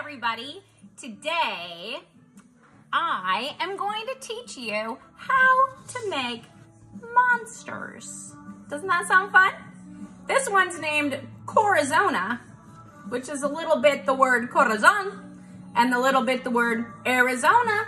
everybody. Today, I am going to teach you how to make monsters. Doesn't that sound fun? This one's named Corazona, which is a little bit the word corazon, and a little bit the word Arizona,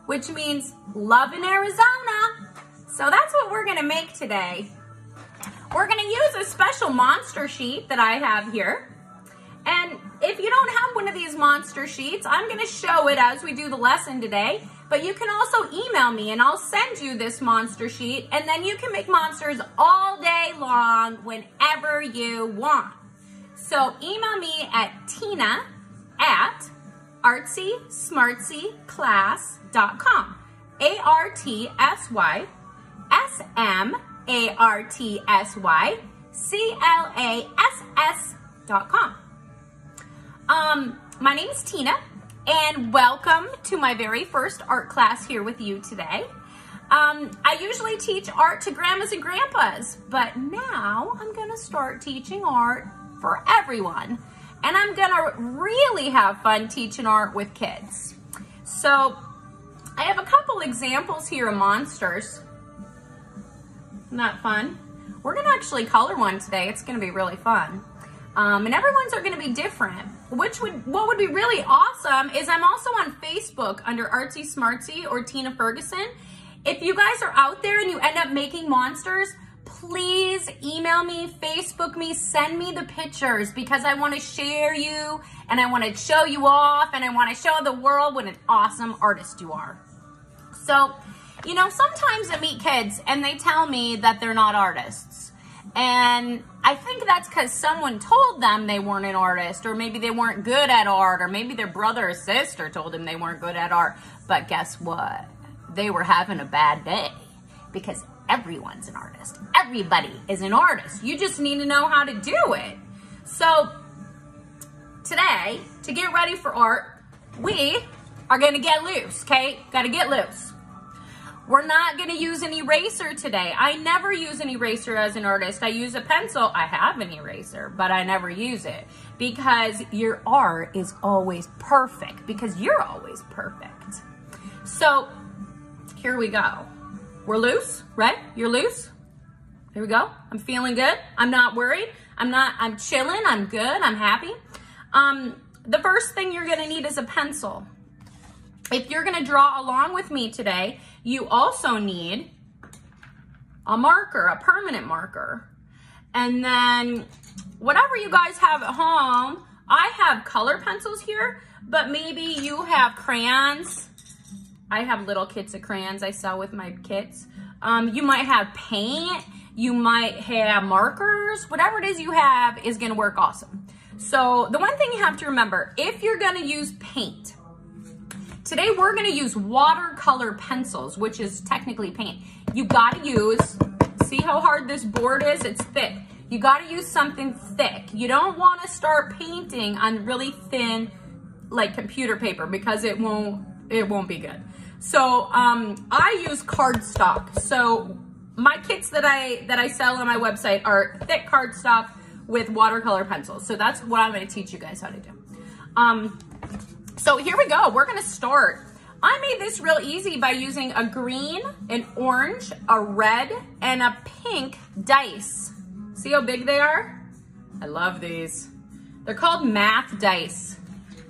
which means love in Arizona. So that's what we're gonna make today. We're gonna use a special monster sheet that I have here. And if you don't have one of these monster sheets, I'm gonna show it as we do the lesson today, but you can also email me and I'll send you this monster sheet, and then you can make monsters all day long whenever you want. So email me at tina@artsysmartsyclass.com. ARTSYSMARTSYCLASS.com. My name is Tina, and welcome to my very first art class here with you today. I usually teach art to grandmas and grandpas, but now I'm gonna start teaching art for everyone. And I'm gonna really have fun teaching art with kids. So I have a couple examples here of monsters. Isn't that fun? We're gonna actually color one today. It's gonna be really fun. And everyone's are gonna be different. What would be really awesome is I'm also on Facebook under Artsy Smartsy or Tina Ferguson. If you guys are out there and you end up making monsters, please email me, Facebook me, send me the pictures, because I want to share you and I want to show you off and I want to show the world what an awesome artist you are. So, you know, sometimes I meet kids and they tell me that they're not artists. And I think that's because someone told them they weren't an artist, or maybe they weren't good at art, or maybe their brother or sister told them they weren't good at art. But guess what? They were having a bad day, because everyone's an artist. Everybody is an artist. You just need to know how to do it. So today, to get ready for art, we are gonna get loose, okay? Gotta get loose. We're not gonna use an eraser today. I never use an eraser as an artist. I use a pencil. I have an eraser, but I never use it, because your art is always perfect, because you're always perfect. So here we go. We're loose, right? You're loose? Here we go. I'm feeling good. I'm not worried. I'm chilling. I'm good. I'm happy. The first thing you're gonna need is a pencil. If you're gonna draw along with me today, you also need a marker, a permanent marker. And then whatever you guys have at home, I have color pencils here, but maybe you have crayons. I have little kits of crayons I sell with my kits. You might have paint, you might have markers, whatever it is you have is gonna work awesome. So the one thing you have to remember, if you're gonna use paint, today we're gonna use watercolor pencils, which is technically paint. You gotta use, see how hard this board is? It's thick. You gotta use something thick. You don't wanna start painting on really thin, like computer paper, because it won't be good. So I use cardstock. So my kits that I sell on my website are thick cardstock with watercolor pencils. So that's what I'm gonna teach you guys how to do. So here we go, we're gonna start. I made this real easy by using a green, an orange, a red, and a pink dice. See how big they are? I love these. They're called math dice.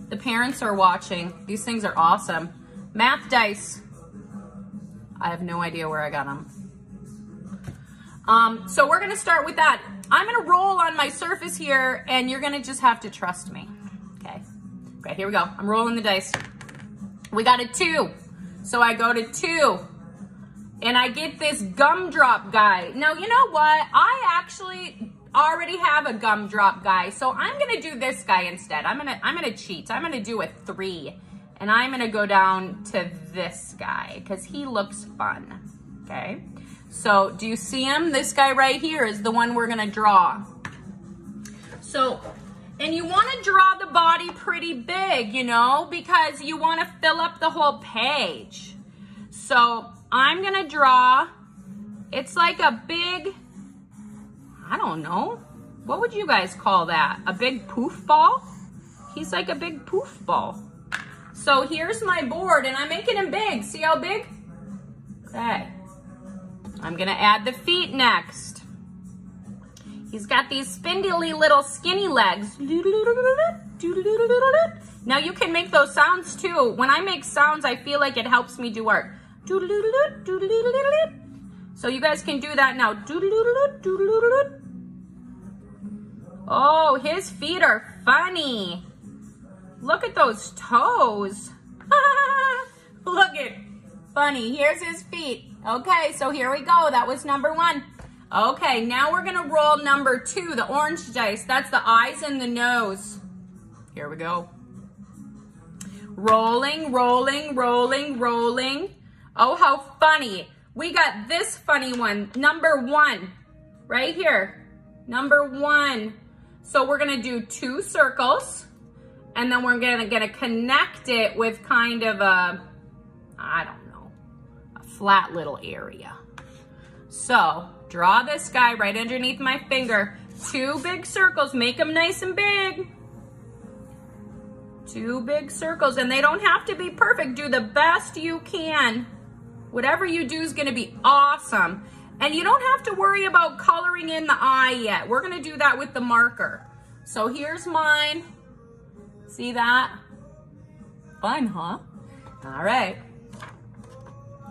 The parents are watching. These things are awesome. Math dice. I have no idea where I got them. So we're gonna start with that. I'm gonna roll on my surface here, and you're gonna just have to trust me, okay? Okay, here we go. I'm rolling the dice. We got a 2. So I go to 2. And I get this gumdrop guy. Now, you know what? I actually already have a gumdrop guy. So I'm gonna do this guy instead. I'm gonna cheat. I'm gonna do a 3. And I'm gonna go down to this guy, because he looks fun, okay? So do you see him? This guy right here is the one we're gonna draw. So, and you wanna draw the body pretty big, you know, because you wanna fill up the whole page. So I'm gonna draw, it's like a big, I don't know, what would you guys call that? A big poof ball? He's like a big poof ball. So here's my board, and I'm making him big. See how big? Okay. I'm gonna add the feet next. He's got these spindly little skinny legs. Now you can make those sounds too. When I make sounds, I feel like it helps me do art. So you guys can do that now. Oh, his feet are funny. Look at those toes. Look at funny. Here's his feet. Okay, so here we go. That was number 1. Okay, now we're gonna roll number 2, the orange dice. That's the eyes and the nose. Here we go. Rolling, rolling, rolling, rolling. Oh, how funny. We got this funny one, number 1, right here. Number 1. So we're gonna do 2 circles, and then we're gonna connect it with kind of a, I don't know, a flat little area. So draw this guy right underneath my finger. 2 big circles, make them nice and big. 2 big circles, and they don't have to be perfect. Do the best you can. Whatever you do is gonna be awesome. And you don't have to worry about coloring in the eye yet. We're gonna do that with the marker. So here's mine. See that? Fun, huh? All right.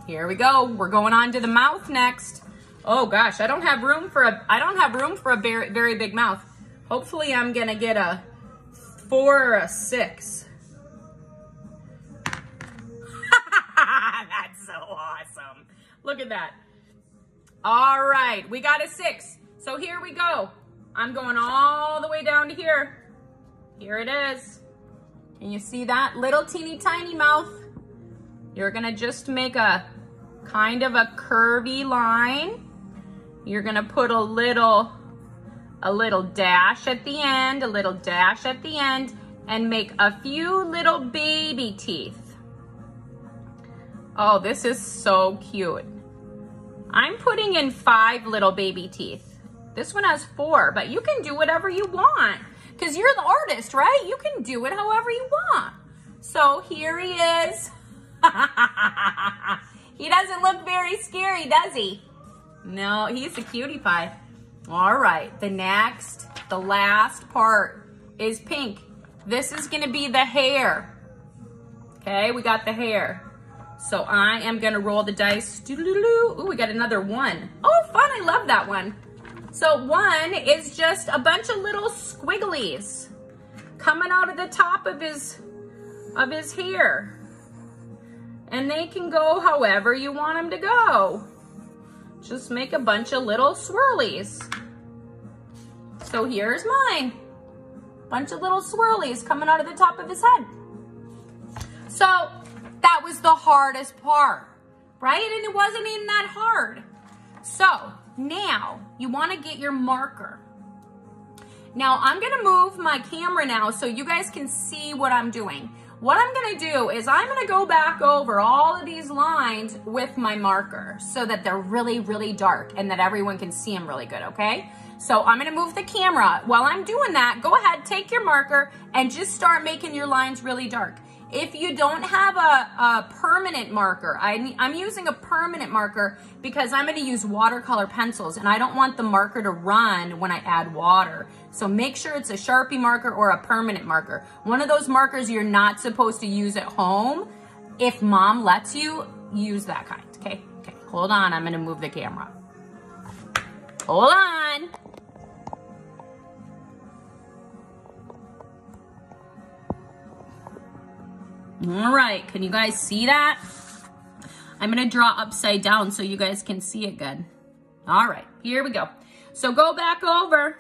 Here we go. We're going on to the mouth next. Oh gosh, I don't have room for a very, very big mouth. Hopefully I'm gonna get a 4 or a 6. That's so awesome. Look at that. All right, we got a 6. So here we go. I'm going all the way down to here. Here it is. Can you see that little teeny tiny mouth? You're gonna just make a kind of a curvy line. You're gonna put a little dash at the end, a little dash at the end, and make a few little baby teeth. Oh, this is so cute. I'm putting in 5 little baby teeth. This one has 4, but you can do whatever you want because you're the artist, right? You can do it however you want. So here he is. He doesn't look very scary, does he? No, he's a cutie pie. All right, the last part is pink. This is gonna be the hair. Okay, we got the hair. So I am gonna roll the dice. Ooh, we got another 1. Oh, fun, I love that one. So 1 is just a bunch of little squigglies coming out of the top of his hair. And they can go however you want them to go. Just make a bunch of little swirlies. So here's mine. Bunch of little swirlies coming out of the top of his head. So that was the hardest part, right? And it wasn't even that hard. So now you want to get your marker. Now I'm going to move my camera now so you guys can see what I'm doing. What I'm going to do is I'm going to go back over all of these lines with my marker so that they're really, really dark and that everyone can see them really good, okay? So I'm going to move the camera. While I'm doing that, go ahead, take your marker and just start making your lines really dark. If you don't have a permanent marker, I'm using a permanent marker because I'm going to use watercolor pencils and I don't want the marker to run when I add water. So make sure it's a Sharpie marker or a permanent marker. One of those markers you're not supposed to use at home. If mom lets you, use that kind, okay? Okay, hold on, I'm going to move the camera. Hold on. All right, can you guys see that? I'm gonna draw upside down so you guys can see it good. All right, here we go. So go back over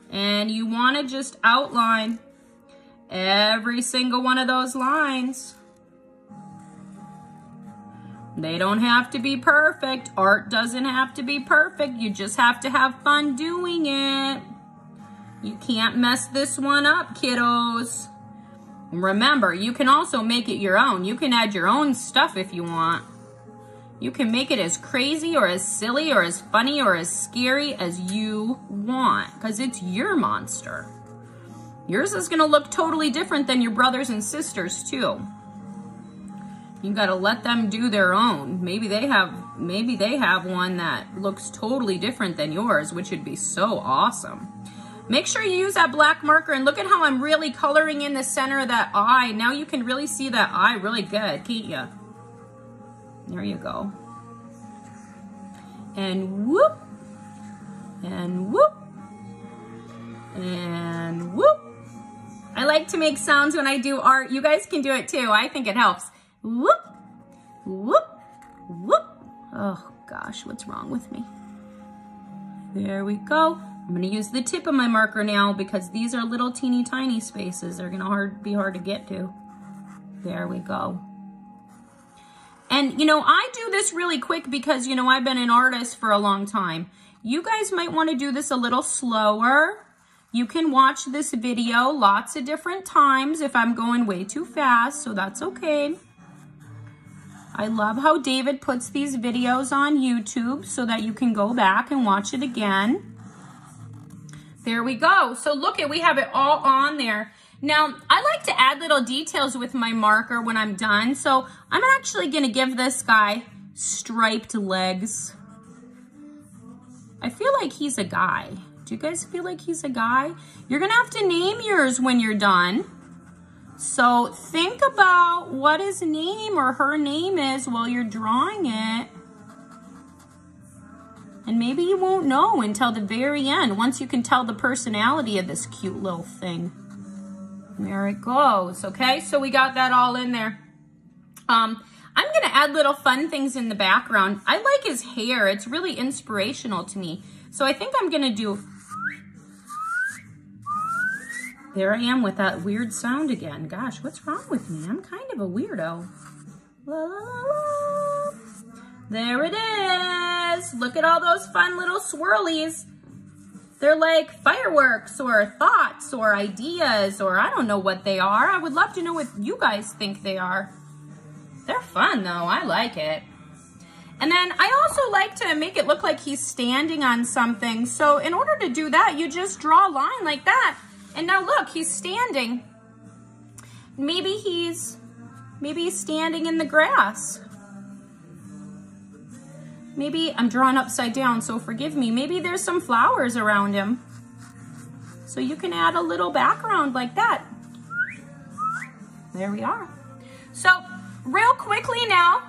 and you wanna just outline every single one of those lines. They don't have to be perfect. Art doesn't have to be perfect. You just have to have fun doing it. You can't mess this one up, kiddos. Remember, you can also make it your own. You can add your own stuff if you want. You can make it as crazy or as silly or as funny or as scary as you want because it's your monster. Yours is gonna look totally different than your brothers and sisters too. You gotta let them do their own. Maybe they have one that looks totally different than yours, which would be so awesome. Make sure you use that black marker, and look at how I'm really coloring in the center of that eye. Now you can really see that eye really good, can't you? There you go. And whoop, and whoop, and whoop. I like to make sounds when I do art. You guys can do it too. I think it helps. Whoop, whoop, whoop. Oh gosh, what's wrong with me? There we go. I'm gonna use the tip of my marker now because these are little teeny tiny spaces. They're gonna be hard to get to. There we go. And you know, I do this really quick because you know, I've been an artist for a long time. You guys might wanna do this a little slower. You can watch this video lots of different times if I'm going way too fast, so that's okay. I love how David puts these videos on YouTube so that you can go back and watch it again. There we go. So look we have it all on there. Now, I like to add little details with my marker when I'm done. So I'm actually gonna give this guy striped legs. I feel like he's a guy. Do you guys feel like he's a guy? You're gonna have to name yours when you're done. So think about what his name or her name is while you're drawing it. And maybe you won't know until the very end, once you can tell the personality of this cute little thing. There it goes, okay? So we got that all in there. I'm gonna add little fun things in the background. I like his hair, it's really inspirational to me. So I think I'm gonna do, there I am with that weird sound again. Gosh, what's wrong with me? I'm kind of a weirdo. La, la, la, la. There it is. Look at all those fun little swirlies. They're like fireworks or thoughts or ideas, or I don't know what they are. I would love to know what you guys think they are. They're fun though, I like it. And then I also like to make it look like he's standing on something. So in order to do that, you just draw a line like that. And now look, he's standing. Maybe he's standing in the grass. Maybe I'm drawing upside down, so forgive me. Maybe there's some flowers around him. So you can add a little background like that. There we are. So real quickly now,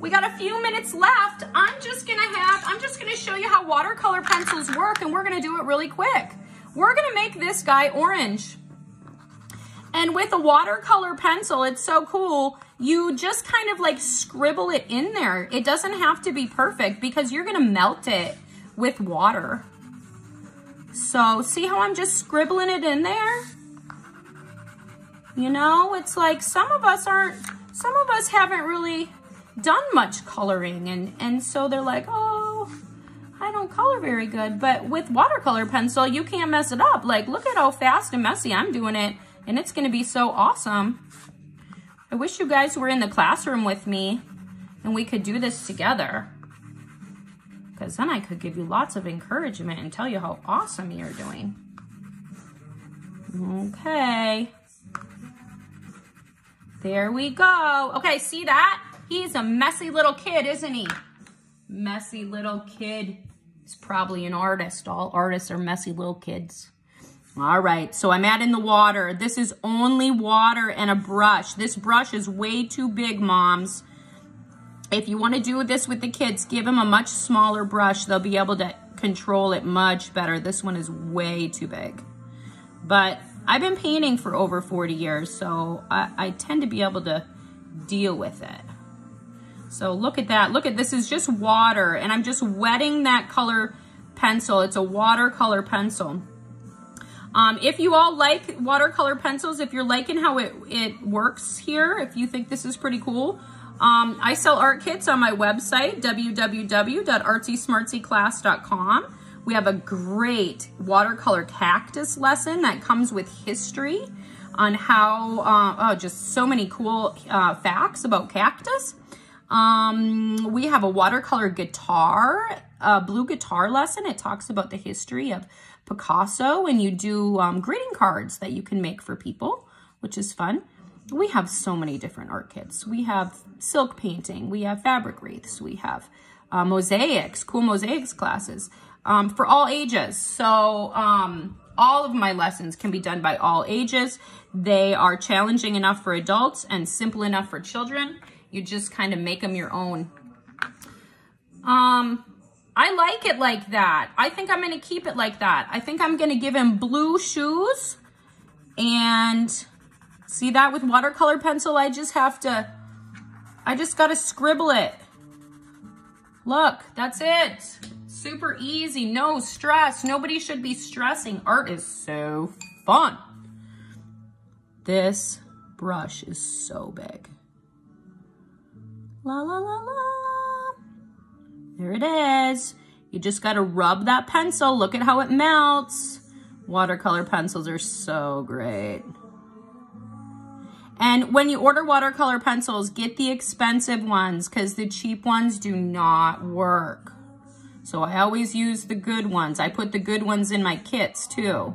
we got a few minutes left. I'm just gonna show you how watercolor pencils work, and we're gonna do it really quick. We're gonna make this guy orange. And with a watercolor pencil, it's so cool. You just kind of like scribble it in there. It doesn't have to be perfect because you're gonna melt it with water. So see how I'm just scribbling it in there? You know, it's like some of us haven't really done much coloring, and so they're like, oh, I don't color very good. But with watercolor pencil, you can't mess it up. Like, look at how fast and messy I'm doing it, and it's gonna be so awesome. I wish you guys were in the classroom with me and we could do this together, because then I could give you lots of encouragement and tell you how awesome you're doing. Okay. There we go. Okay, see that? He's a messy little kid, isn't he? Messy little kid. He's probably an artist. All artists are messy little kids. All right, so I'm adding the water. This is only water and a brush. This brush is way too big, moms. If you want to do this with the kids, give them a much smaller brush. They'll be able to control it much better. This one is way too big. But I've been painting for over 40 years, so I tend to be able to deal with it. So look at that. Look at this is just water, and I'm just wetting that color pencil. It's a watercolor pencil. If you all like watercolor pencils, if you're liking how it works here, if you think this is pretty cool, I sell art kits on my website, www.artsysmartsyclass.com. We have a great watercolor cactus lesson that comes with history on how, just so many cool facts about cactus. We have a watercolor guitar a blue guitar lesson. It talks about the history of Picasso, and you do greeting cards that you can make for people, which is fun. We have so many different art kits. We have silk painting, we have fabric wreaths, we have mosaics, cool mosaics classes for all ages. So all of my lessons can be done by all ages. They are challenging enough for adults and simple enough for children. You just kind of make them your own. I like it like that. I think I'm going to keep it like that. I think I'm going to give him blue shoes. And see that with watercolor pencil, I just got to scribble it. Look, that's it. Super easy, no stress. Nobody should be stressing. Art is so fun. This brush is so big. La, la, la, la. There it is. You just got to rub that pencil. Look at how it melts. Watercolor pencils are so great. And when you order watercolor pencils, get the expensive ones because the cheap ones do not work. So I always use the good ones. I put the good ones in my kits too.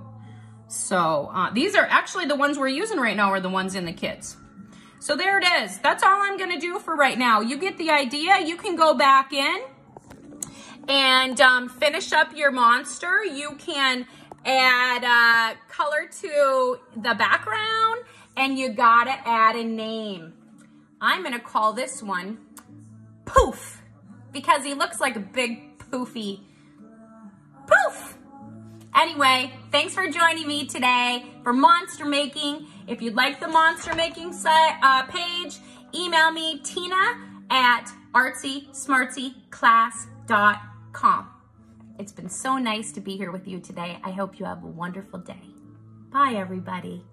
So these are actually the ones we're using right now are the ones in the kits. So there it is. That's all I'm going to do for right now. You get the idea. You can go back in and finish up your monster. You can add color to the background, and you gotta add a name. I'm gonna call this one Poof, because he looks like a big poofy poof. Anyway, thanks for joining me today for monster making. If you'd like the monster making page, email me, tina@artsysmartsyclass.com. It's been so nice to be here with you today. I hope you have a wonderful day. Bye, everybody.